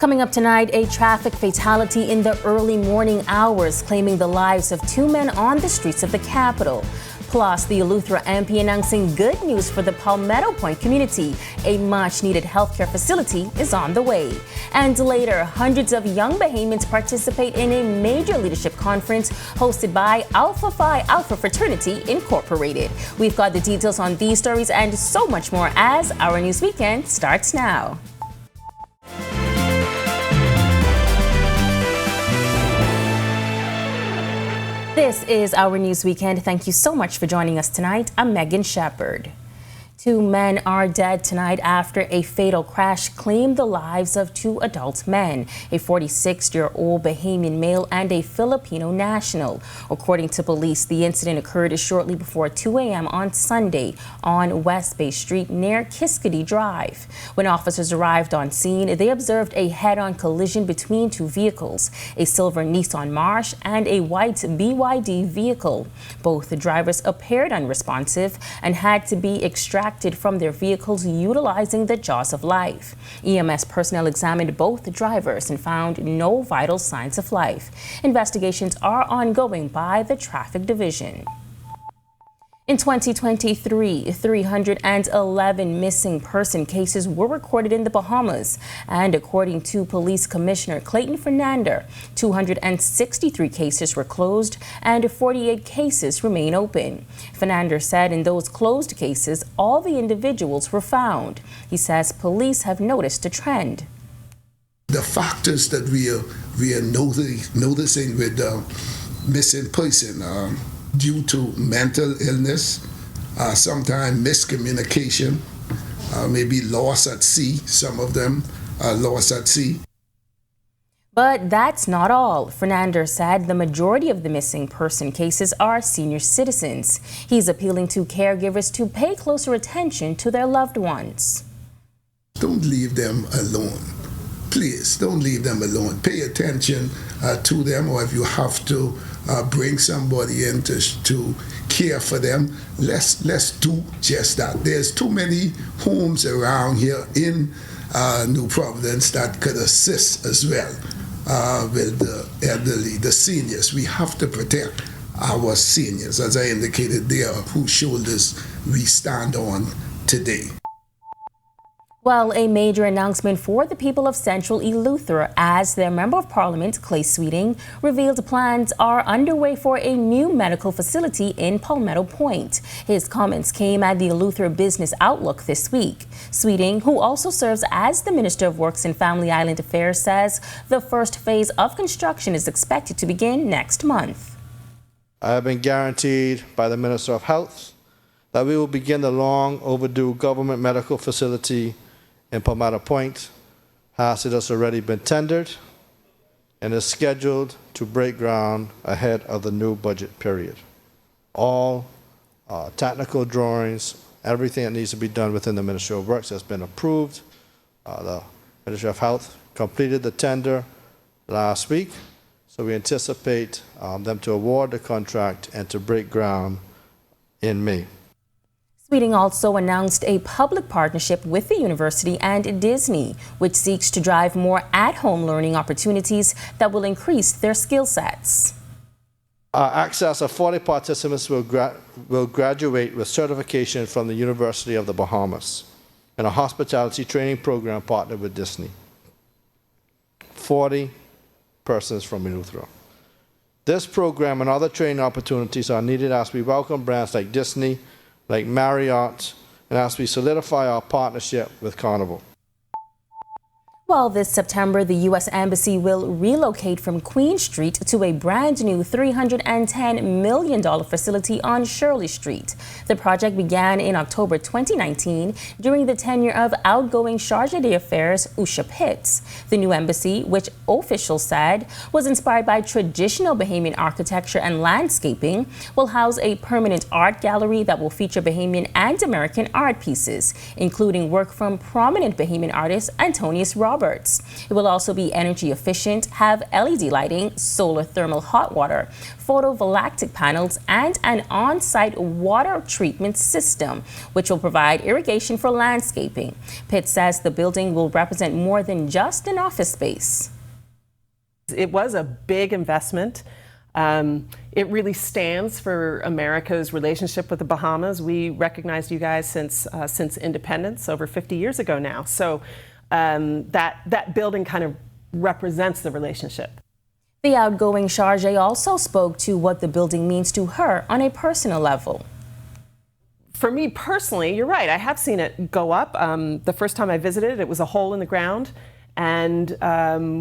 Coming up tonight, a traffic fatality in the early morning hours, claiming the lives of two men on the streets of the capital. Plus, the Eleuthera MP announcing good news for the Palmetto Point community. A much-needed healthcare facility is on the way. And later, hundreds of young Bahamians participate in a major leadership conference hosted by Alpha Phi Alpha Fraternity Incorporated. We've got the details on these stories and so much more as Our News Weekend starts now. This is Our News Weekend. Thank you so much for joining us tonight. I'm Megan Shepard. Two men are dead tonight after a fatal crash claimed the lives of two adult men, a 46-year-old Bahamian male and a Filipino national. According to police, the incident occurred shortly before 2 a.m. on Sunday on West Bay Street near Kiskadee Drive. When officers arrived on scene, they observed a head-on collision between two vehicles, a silver Nissan March and a white BYD vehicle. Both drivers appeared unresponsive and had to be extracted from their vehicles utilizing the jaws of life. EMS personnel examined both drivers and found no vital signs of life. Investigations are ongoing by the Traffic Division. In 2023, 311 missing person cases were recorded in the Bahamas, and according to Police Commissioner Clayton Fernandez, 263 cases were closed and 48 cases remain open. Fernandez said in those closed cases, all the individuals were found. He says police have noticed a trend. The factors that we are noticing with missing person due to mental illness, sometimes miscommunication, maybe loss at sea. Some of them are lost at sea. But that's not all. Fernandez said the majority of the missing person cases are senior citizens. He's appealing to caregivers to pay closer attention to their loved ones. Don't leave them alone. Please, don't leave them alone. Pay attention to them, or if you have to bring somebody in to care for them, let's do just that. There's too many homes around here in New Providence that could assist as well with the elderly, the seniors. We have to protect our seniors. As I indicated, they are whose shoulders we stand on today. Well, a major announcement for the people of Central Eleuthera as their Member of Parliament, Clay Sweeting, revealed plans are underway for a new medical facility in Palmetto Point. His comments came at the Eleuthera Business Outlook this week. Sweeting, who also serves as the Minister of Works and Family Island Affairs, says the first phase of construction is expected to begin next month. I have been guaranteed by the Minister of Health that we will begin the long overdue government medical facility in Palmetto Point, as it has already been tendered and is scheduled to break ground ahead of the new budget period. All technical drawings, everything that needs to be done within the Ministry of Works has been approved. The Ministry of Health completed the tender last week, so we anticipate them to award the contract and to break ground in May. Sweeting also announced a public partnership with the university and Disney, which seeks to drive more at-home learning opportunities that will increase their skill sets. Access of 40 participants will graduate with certification from the University of the Bahamas in a hospitality training program partnered with Disney. 40 persons from Eleuthera. This program and other training opportunities are needed as we welcome brands like Disney, like Marriott, and as we solidify our partnership with Carnival. Well, this September, the U.S. Embassy will relocate from Queen Street to a brand new $310 million facility on Shirley Street. The project began in October 2019 during the tenure of outgoing Charge d'Affaires Usha Pitts. The new embassy, which officials said was inspired by traditional Bahamian architecture and landscaping, will house a permanent art gallery that will feature Bahamian and American art pieces, including work from prominent Bahamian artist Antonius Ross. Roberts. It will also be energy efficient, have LED lighting, solar thermal hot water, photovoltaic panels, and an on-site water treatment system, which will provide irrigation for landscaping. Pitt says the building will represent more than just an office space. It was a big investment. It really stands for America's relationship with the Bahamas. We recognized you guys since independence over 50 years ago now. So that building kind of represents the relationship. The outgoing charge also spoke to what the building means to her on a personal level. For me personally, you're right. I have seen it go up. The first time I visited, it was a hole in the ground. And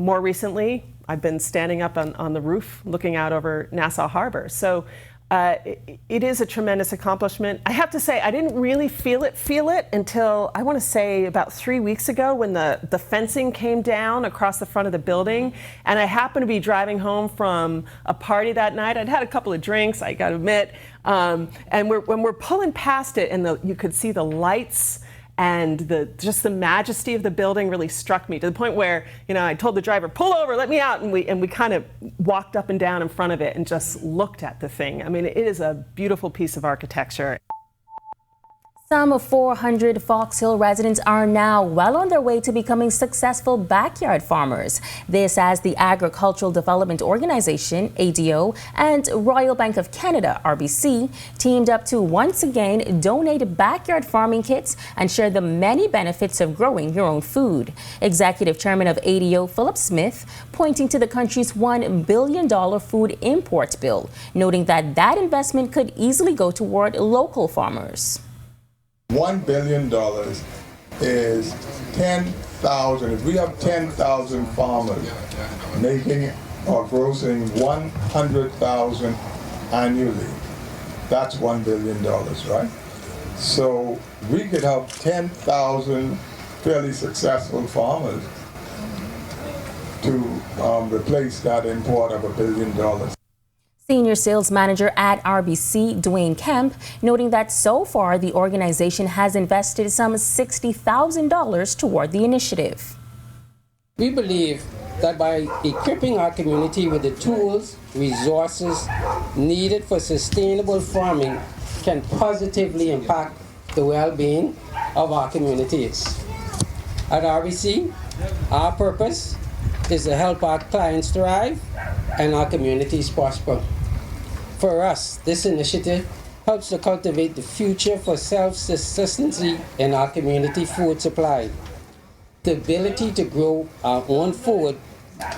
more recently, I've been standing up on the roof looking out over Nassau Harbor. So it is a tremendous accomplishment. I have to say, I didn't really feel it until, I want to say, about 3 weeks ago when the fencing came down across the front of the building. And I happened to be driving home from a party that night. I'd had a couple of drinks, I got to admit. And when we're pulling past it and you could see the lights and just the majesty of the building really struck me to the point where, I told the driver, pull over, let me out. And we kind of walked up and down in front of it and just looked at the thing. I mean, it is a beautiful piece of architecture. Some 400 Fox Hill residents are now well on their way to becoming successful backyard farmers. This as the Agricultural Development Organization, ADO, and Royal Bank of Canada, RBC, teamed up to once again donate backyard farming kits and share the many benefits of growing your own food. Executive Chairman of ADO, Philip Smith, pointing to the country's $1 billion food import bill, noting that investment could easily go toward local farmers. $1 billion is 10,000. If we have 10,000 farmers making or grossing 100,000 annually, that's $1 billion, right? So we could have 10,000 fairly successful farmers to replace that import of $1 billion. Senior Sales Manager at RBC, Dwayne Kemp, noting that so far the organization has invested some $60,000 toward the initiative. We believe that by equipping our community with the tools, resources needed for sustainable farming can positively impact the well-being of our communities. At RBC, our purpose is to help our clients thrive and our communities prosper. For us, this initiative helps to cultivate the future for self-sustaining in our community food supply. The ability to grow our own food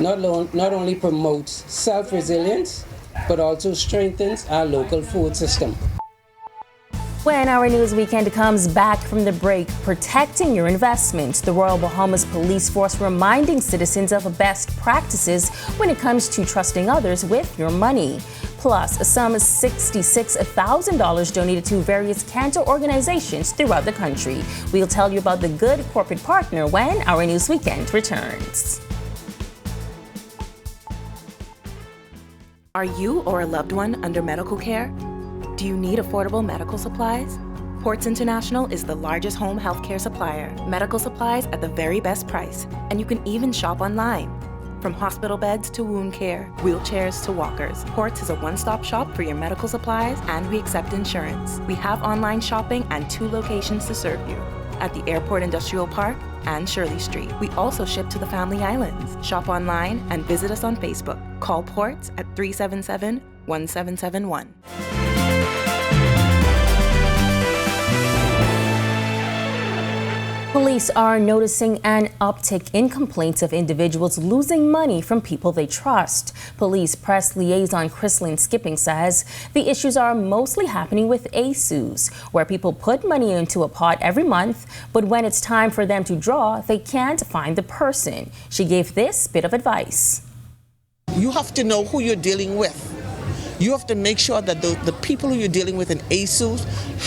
not only promotes self-resilience, but also strengthens our local food system. When Our News Weekend comes back from the break, protecting your investment, the Royal Bahamas Police Force reminding citizens of best practices when it comes to trusting others with your money. Plus, some $66,000 donated to various cancer organizations throughout the country. We'll tell you about the good corporate partner when Our News Weekend returns. Are you or a loved one under medical care? Do you need affordable medical supplies? Ports International is the largest home healthcare supplier. Medical supplies at the very best price, and you can even shop online. From hospital beds to wound care, wheelchairs to walkers, Ports is a one-stop shop for your medical supplies, and we accept insurance. We have online shopping and 2 locations to serve you, at the Airport Industrial Park and Shirley Street. We also ship to the Family Islands. Shop online and visit us on Facebook. Call Ports at 377-1771. Police are noticing an uptick in complaints of individuals losing money from people they trust. Police press liaison Chrislyn Skipping says the issues are mostly happening with ASUs, where people put money into a pot every month, but when it's time for them to draw, they can't find the person. She gave this bit of advice. You have to know who you're dealing with. You have to make sure that the people who you're dealing with in ASUs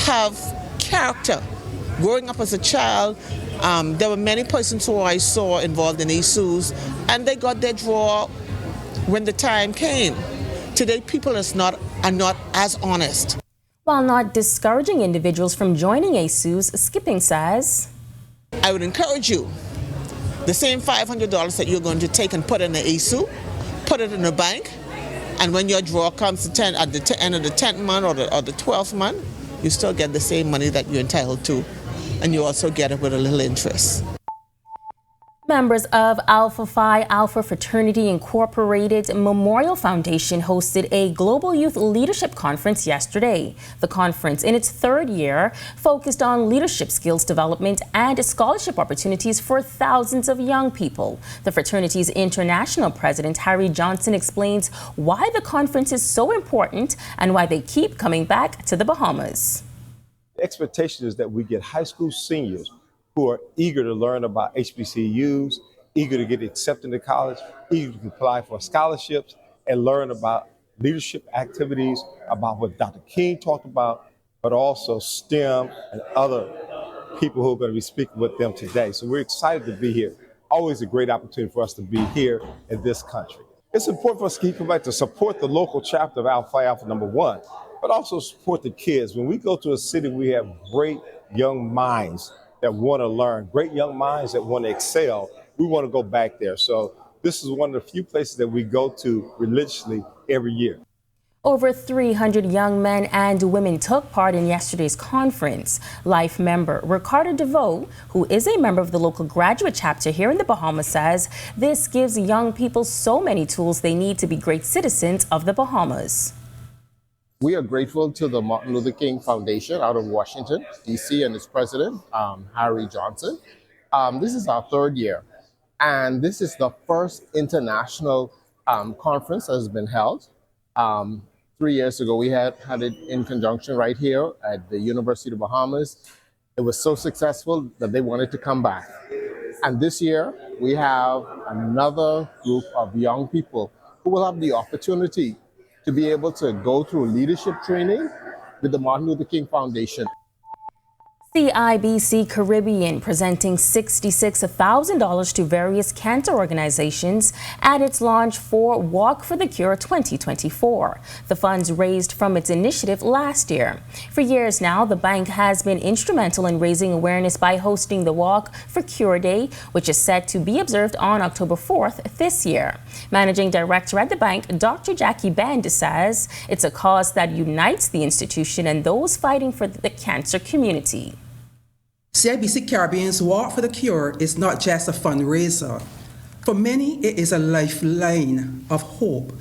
have character. Growing up as a child, there were many persons who I saw involved in ASUs, and they got their draw when the time came. Today, people are not as honest. While not discouraging individuals from joining ASUs, Skipping says, I would encourage you The same $500 that you're going to take and put in the ASU, put it in the bank, and when your draw comes to at the end of the 10th month or the 12th month, you still get the same money that you're entitled to, and you also get it with a little interest. Members of Alpha Phi Alpha Fraternity Incorporated Memorial Foundation hosted a Global Youth Leadership Conference yesterday. The conference, in its third year, focused on leadership skills development and scholarship opportunities for thousands of young people. The fraternity's international president, Harry Johnson, explains why the conference is so important and why they keep coming back to the Bahamas. The expectation is that we get high school seniors who are eager to learn about HBCUs, eager to get accepted to college, eager to apply for scholarships and learn about leadership activities, about what Dr. King talked about, but also STEM and other people who are going to be speaking with them today. So we're excited to be here. Always a great opportunity for us to be here in this country. It's important for us to keep coming back to support the local chapter of Alpha Phi Alpha, number one, but also support the kids. When we go to a city, we have great young minds that want to learn, great young minds that want to excel. We want to go back there. So this is one of the few places that we go to religiously every year. Over 300 young men and women took part in yesterday's conference. Life member Ricardo DeVoe, who is a member of the local graduate chapter here in the Bahamas, says this gives young people so many tools they need to be great citizens of the Bahamas. We are grateful to the Martin Luther King Foundation out of Washington, D.C., and its president, Harry Johnson. This is our third year, and this is the first international conference that has been held. 3 years ago, we had it in conjunction right here at the University of the Bahamas. It was so successful that they wanted to come back. And this year, we have another group of young people who will have the opportunity to be able to go through leadership training with the Martin Luther King Foundation. CIBC Caribbean presenting $66,000 to various cancer organizations at its launch for Walk for the Cure 2024. The funds raised from its initiative last year. For years now, the bank has been instrumental in raising awareness by hosting the Walk for Cure Day, which is set to be observed on October 4th this year. Managing Director at the bank, Dr. Jackie Band, says it's a cause that unites the institution and those fighting for the cancer community. CIBC Caribbean's Walk for the Cure is not just a fundraiser. For many, it is a lifeline of hope,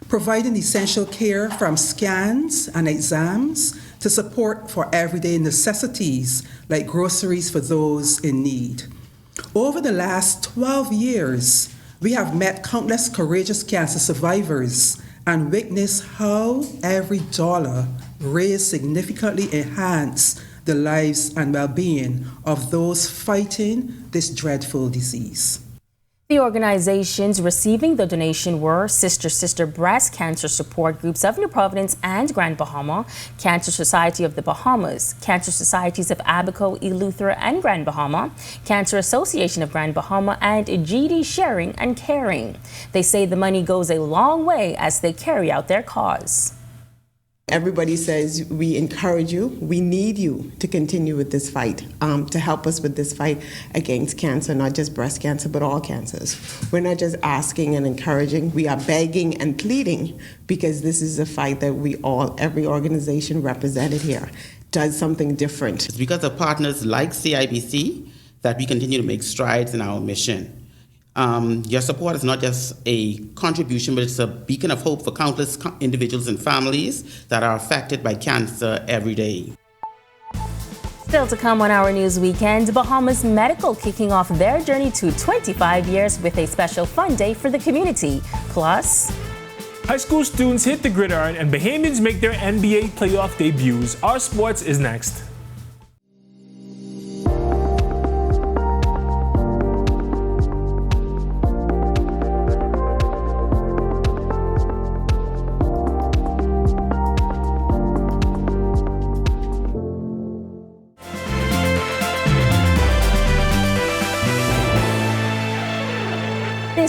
providing essential care from scans and exams to support for everyday necessities like groceries for those in need. Over the last 12 years, we have met countless courageous cancer survivors and witnessed how every dollar raised significantly enhanced the lives and well-being of those fighting this dreadful disease. The organizations receiving the donation were Sister Breast Cancer Support Groups of New Providence and Grand Bahama, Cancer Society of the Bahamas, Cancer Societies of Abaco, Eleuthera, and Grand Bahama, Cancer Association of Grand Bahama, and GD Sharing and Caring. They say the money goes a long way as they carry out their cause. Everybody says we encourage you, we need you to continue with this fight, to help us with this fight against cancer, not just breast cancer, but all cancers. We're not just asking and encouraging, we are begging and pleading because this is a fight that every organization represented here, does something different. It's because of partners like CIBC that we continue to make strides in our mission. Your support is not just a contribution, but it's a beacon of hope for countless individuals and families that are affected by cancer every day. Still to come on Our News Weekend, Bahamas Medical kicking off their journey to 25 years with a special fun day for the community. Plus, high school students hit the gridiron and Bahamians make their NBA playoff debuts. Our sports is next.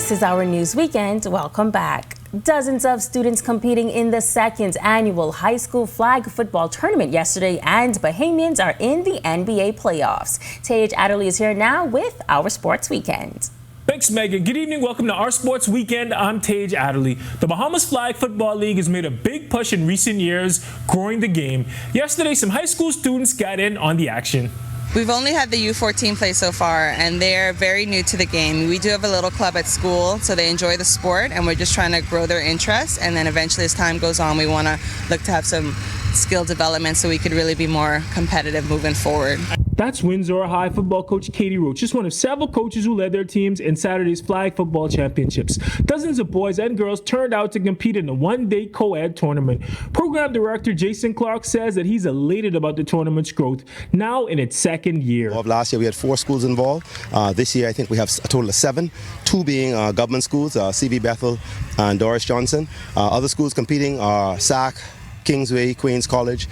this is Our News Weekend. Welcome back. Dozens of students competing in the second annual high school flag football tournament yesterday, and Bahamians are in the NBA playoffs. Tage Adderley is here now with our Sports Weekend. Thanks, Megan. Good evening. Welcome to Our Sports Weekend. I'm Tage Adderley. The Bahamas Flag Football League has made a big push in recent years, growing the game. Yesterday, some high school students got in on the action. We've only had the U14 play so far, and they're very new to the game. We do have a little club at school, so they enjoy the sport, and we're just trying to grow their interest. And then eventually, as time goes on, we want to look to have some skill development so we could really be more competitive moving forward. That's Windsor High football coach Katie Roach, just one of several coaches who led their teams in Saturday's Flag Football Championships. Dozens of boys and girls turned out to compete in a one-day co-ed tournament. Program director Jason Clark says that he's elated about the tournament's growth, now in its second year. Last year we had 4 schools involved. This year I think we have a total of 7, 2 being government schools, CV Bethel and Doris Johnson. Other schools competing are SAC, Kingsway, Queens College,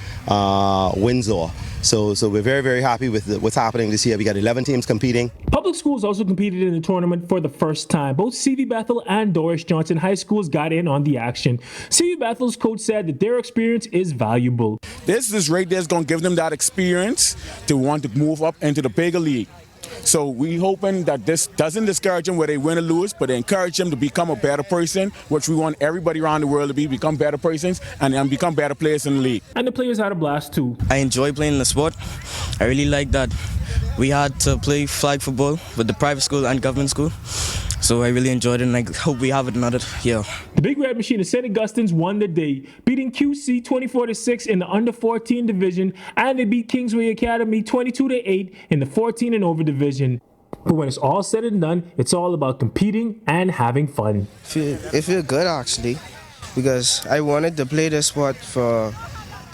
Windsor. So we're very, very happy with what's happening this year. We got 11 teams competing. Public schools also competed in the tournament for the first time. Both CV Bethel and Doris Johnson High Schools got in on the action. CV Bethel's coach said that their experience is valuable. This is right there is going to give them that experience to want to move up into the bigger league. So we hoping that this doesn't discourage them where they win or lose, but encourage them to become a better person, which we want everybody around the world to become better persons and become better players in the league. And the players had a blast too. I enjoy playing the sport. I really like that we had to play flag football with the private school and government school. So I really enjoyed it, and I hope we have it another year. The Big Red Machine of St. Augustine's won the day, beating QC 24-6 in the under-14 division, and they beat Kingsway Academy 22-8 in the 14 and over division. But when it's all said and done, it's all about competing and having fun. It feels good actually, because I wanted to play this sport for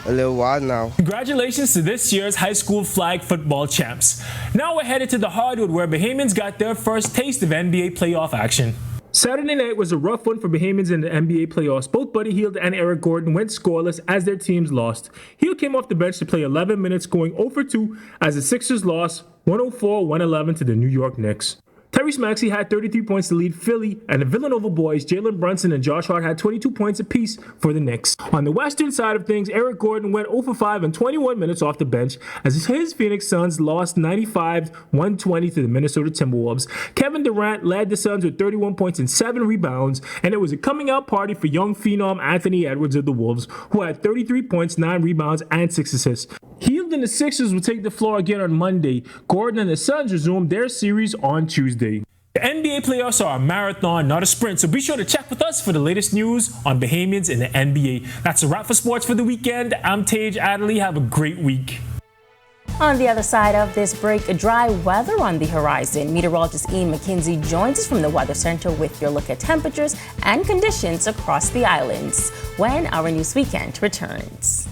a little while now. Congratulations to this year's high school flag football champs. Now we're headed to the hardwood where Bahamians got their first taste of NBA playoff action. Saturday night was a rough one for Bahamians in the NBA playoffs. Both Buddy Hield and Eric Gordon went scoreless as their teams lost. Hield came off the bench to play 11 minutes, going 0 for 2 as the Sixers lost 104-111 to the New York Knicks. Tyrese Maxey had 33 points to lead Philly, and the Villanova boys, Jalen Brunson and Josh Hart, had 22 points apiece for the Knicks. On the western side of things, Eric Gordon went 0 for 5 in 21 minutes off the bench as his Phoenix Suns lost 95-120 to the Minnesota Timberwolves. Kevin Durant led the Suns with 31 points and 7 rebounds, and it was a coming-out party for young phenom Anthony Edwards of the Wolves, who had 33 points, 9 rebounds, and 6 assists. Hield and the Sixers will take the floor again on Monday. Gordon and the Suns resume their series on Tuesday. The NBA playoffs are a marathon, not a sprint, so be sure to check with us for the latest news on Bahamians in the NBA. That's a wrap for sports for the weekend. I'm Tage Adderley. Have a great week. On the other side of this break, dry weather on the horizon. Meteorologist Ian McKenzie joins us from the Weather Center with your look at temperatures and conditions across the islands when our News Weekend returns.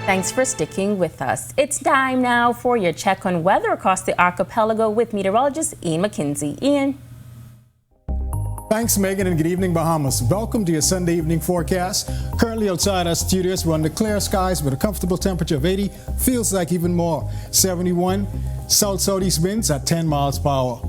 Thanks for sticking with us. It's time now for your check on weather across the archipelago with meteorologist Ian McKenzie. Ian. Thanks, Megan, and good evening, Bahamas. Welcome to your Sunday evening forecast. Currently outside our studios, we're under clear skies with a comfortable temperature of 80. Feels like even more. 71 south-southeast winds at 10 miles per hour.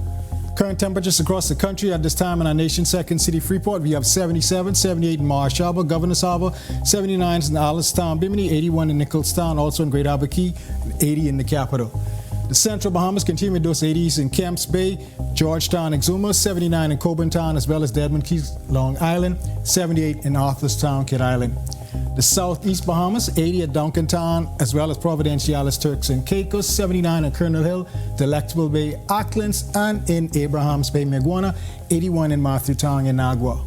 Current temperatures across the country at this time in our nation's second city, Freeport. We have 77, 78 in Marsh Harbor, Governor's Harbor, 79 in Allenstown, Bimini, 81 in Nicholstown, also in Great Harbor Key, and 80 in the capital. The central Bahamas continue with those 80s in Camps Bay, Georgetown, Exuma, 79 in Coburn Town, as well as Deadman Keys, Long Island, 78 in Arthurstown, Kidd Island. The southeast Bahamas, 80 at Duncan Town, as well as Providenciales, Turks and Caicos, 79 at Colonel Hill, Delectable Bay, Aucklands, and in Abrahams Bay, Maguana, 81 in Matthew Town in Agua.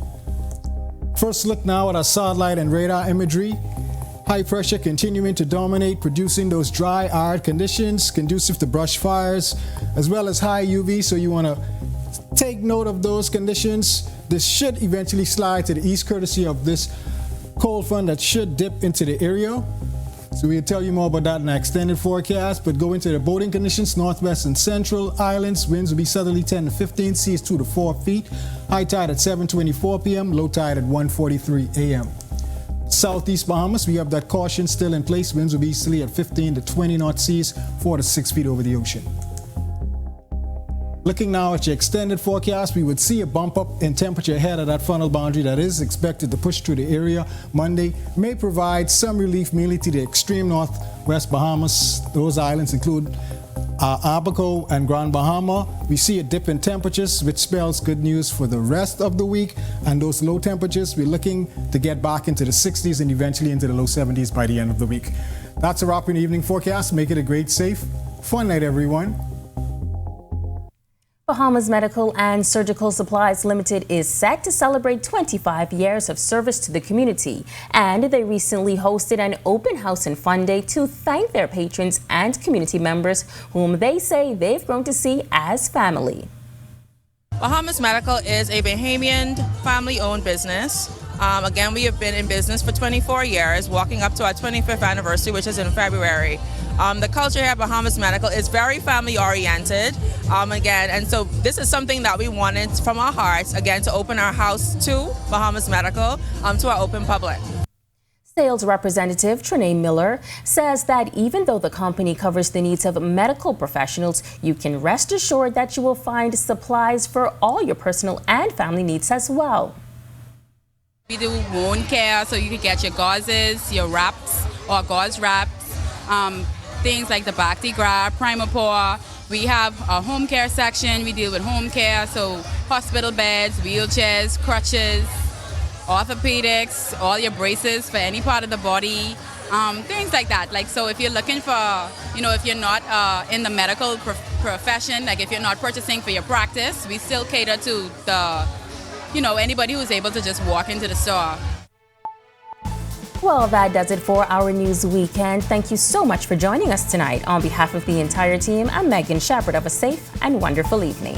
First look now at our satellite and radar imagery. High pressure continuing to dominate, producing those dry, arid conditions conducive to brush fires, as well as high UV, so you want to take note of those conditions. This should eventually slide to the east courtesy of this cold front that should dip into the area. So we'll tell you more about that in our extended forecast, but go into the boating conditions, northwest and central islands. Winds will be southerly 10 to 15, seas 2 to 4 feet. High tide at 7:24 p.m., low tide at 1:43 a.m. Southeast Bahamas, we have that caution still in place. Winds will be easterly at 15 to 20 knot seas, 4 to 6 feet over the ocean. Looking now at your extended forecast, we would see a bump up in temperature ahead of that frontal boundary that is expected to push through the area Monday. May provide some relief mainly to the extreme northwest Bahamas. Those islands include Abaco and Grand Bahama. We see a dip in temperatures, which spells good news for the rest of the week. And those low temperatures, we're looking to get back into the 60s and eventually into the low 70s by the end of the week. That's a wrap in the evening forecast. Make it a great, safe, fun night, everyone. Bahamas Medical and Surgical Supplies Limited is set to celebrate 25 years of service to the community, and they recently hosted an open house and fun day to thank their patrons and community members whom they say they've grown to see as family. Bahamas Medical is a Bahamian family-owned business. Again, we have been in business for 24 years, walking up to our 25th anniversary, which is in February. The culture here at Bahamas Medical is very family-oriented, again, and so this is something that we wanted from our hearts, again, to open our house to Bahamas Medical, to our open public. Sales representative Trinae Miller says that even though the company covers the needs of medical professionals, you can rest assured that you will find supplies for all your personal and family needs as well. We do wound care, so you can get your gauzes, your wraps, or gauze wraps, things like the Bacti Grab, Primapore. We have a home care section. We deal with home care, so hospital beds, wheelchairs, crutches, orthopedics, all your braces for any part of the body, things like that. Like, so if you're looking for, if you're not in the medical profession, like if you're not purchasing for your practice, we still cater to the, anybody who's able to just walk into the store. Well, that does it for our news weekend. Thank you so much for joining us tonight. On behalf of the entire team, I'm Megan Shepard. Have a safe and wonderful evening.